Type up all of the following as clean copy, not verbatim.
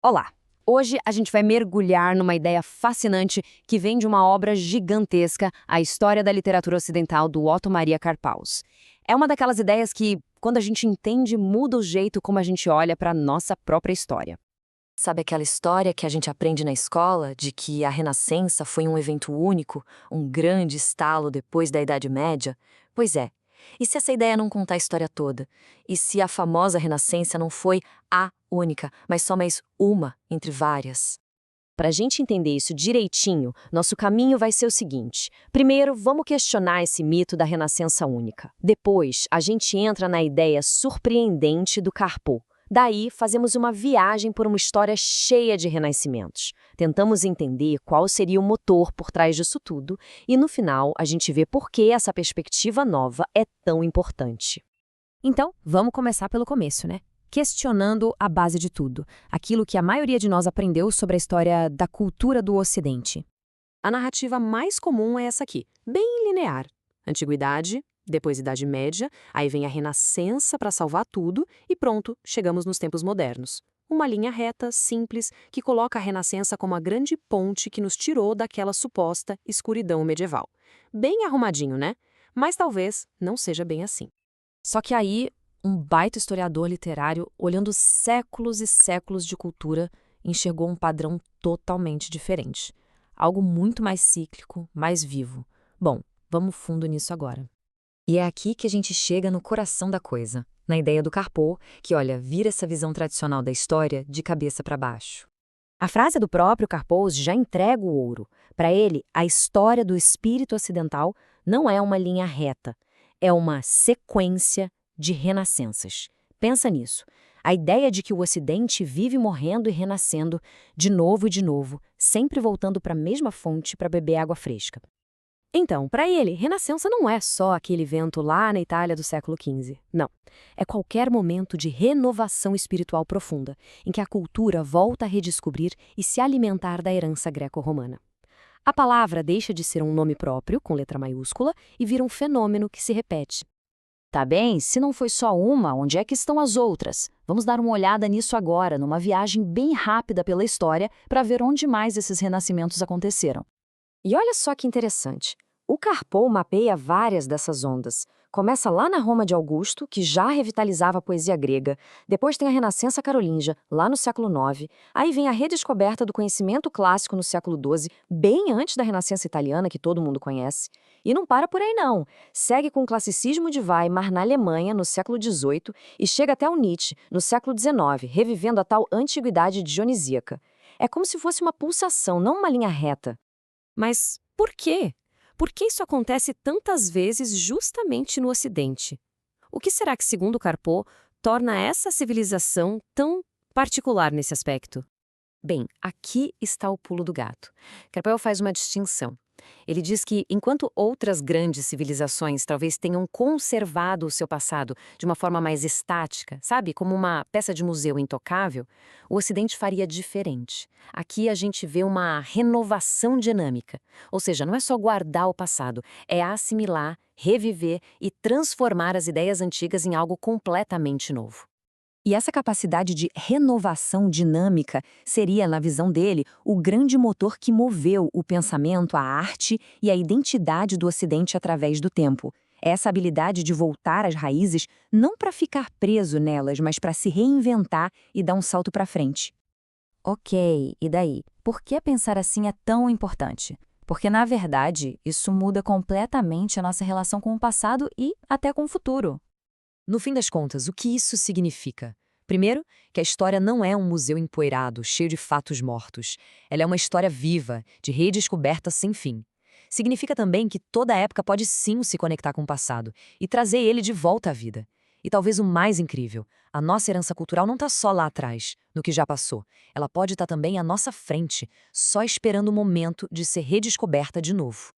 Olá! Hoje a gente vai mergulhar numa ideia fascinante que vem de uma obra gigantesca, a história da literatura ocidental do Otto Maria Karpaus. É uma daquelas ideias que, quando a gente entende, muda o jeito como a gente olha para a nossa própria história. Sabe aquela história que a gente aprende na escola de que a Renascença foi um evento único, um grande estalo depois da Idade Média? Pois é. E se essa ideia não contar a história toda? E se a famosa Renascença não foi a única, mas só mais uma entre várias? Para a gente entender isso direitinho, nosso caminho vai ser o seguinte. Primeiro, vamos questionar esse mito da renascença única. Depois, a gente entra na ideia surpreendente do Carpo. Daí, fazemos uma viagem por uma história cheia de renascimentos. Tentamos entender qual seria o motor por trás disso tudo e, no final, a gente vê por que essa perspectiva nova é tão importante. Então, vamos começar pelo começo, né? Questionando a base de tudo, aquilo que a maioria de nós aprendeu sobre a história da cultura do Ocidente. A narrativa mais comum é essa aqui, bem linear. Antiguidade, depois Idade Média, aí vem a Renascença para salvar tudo e pronto, chegamos nos tempos modernos. Uma linha reta, simples, que coloca a Renascença como a grande ponte que nos tirou daquela suposta escuridão medieval. Bem arrumadinho, né? Mas talvez não seja bem assim. Só que aí, um baita historiador literário, olhando séculos e séculos de cultura, enxergou um padrão totalmente diferente. Algo muito mais cíclico, mais vivo. Bom, vamos fundo nisso agora. E é aqui que a gente chega no coração da coisa, na ideia do Carpo, que, olha, vira essa visão tradicional da história de cabeça para baixo. A frase do próprio Karpos já entrega o ouro. Para ele, a história do espírito ocidental não é uma linha reta, é uma sequência de renascenças. Pensa nisso. A ideia de que o Ocidente vive morrendo e renascendo de novo, sempre voltando para a mesma fonte para beber água fresca. Então, para ele, renascença não é só aquele evento lá na Itália do século XV. Não. É qualquer momento de renovação espiritual profunda, em que a cultura volta a redescobrir e se alimentar da herança greco-romana. A palavra deixa de ser um nome próprio, com letra maiúscula, e vira um fenômeno que se repete. Tá bem, se não foi só uma, onde é que estão as outras? Vamos dar uma olhada nisso agora, numa viagem bem rápida pela história, para ver onde mais esses renascimentos aconteceram. E olha só que interessante. O Carpo mapeia várias dessas ondas. Começa lá na Roma de Augusto, que já revitalizava a poesia grega. Depois tem a Renascença Carolíngia, lá no século IX. Aí vem a redescoberta do conhecimento clássico no século XII, bem antes da Renascença Italiana, que todo mundo conhece. E não para por aí, não. Segue com o classicismo de Weimar na Alemanha, no século XVIII, e chega até o Nietzsche, no século XIX, revivendo a tal antiguidade dionisíaca. É como se fosse uma pulsação, não uma linha reta. Mas por quê? Por que isso acontece tantas vezes justamente no Ocidente? O que será que, segundo Carpo, torna essa civilização tão particular nesse aspecto? Bem, aqui está o pulo do gato. Carpo faz uma distinção. Ele diz que, enquanto outras grandes civilizações talvez tenham conservado o seu passado de uma forma mais estática, sabe, como uma peça de museu intocável, o Ocidente faria diferente. Aqui a gente vê uma renovação dinâmica. Ou seja, não é só guardar o passado, é assimilar, reviver e transformar as ideias antigas em algo completamente novo. E essa capacidade de renovação dinâmica seria, na visão dele, o grande motor que moveu o pensamento, a arte e a identidade do Ocidente através do tempo. Essa habilidade de voltar às raízes não para ficar preso nelas, mas para se reinventar e dar um salto para frente. Ok, e daí? Por que pensar assim é tão importante? Porque, na verdade, isso muda completamente a nossa relação com o passado e até com o futuro. No fim das contas, o que isso significa? Primeiro, que a história não é um museu empoeirado, cheio de fatos mortos. Ela é uma história viva, de redescoberta sem fim. Significa também que toda época pode sim se conectar com o passado e trazer ele de volta à vida. E talvez o mais incrível, a nossa herança cultural não está só lá atrás, no que já passou. Ela pode estar também à nossa frente, só esperando o momento de ser redescoberta de novo.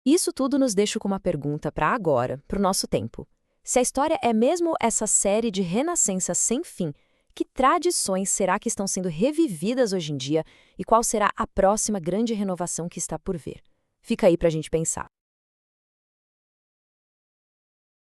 Isso tudo nos deixa com uma pergunta para agora, para o nosso tempo. Se a história é mesmo essa série de renascenças sem fim, que tradições será que estão sendo revividas hoje em dia e qual será a próxima grande renovação que está por vir? Fica aí para a gente pensar.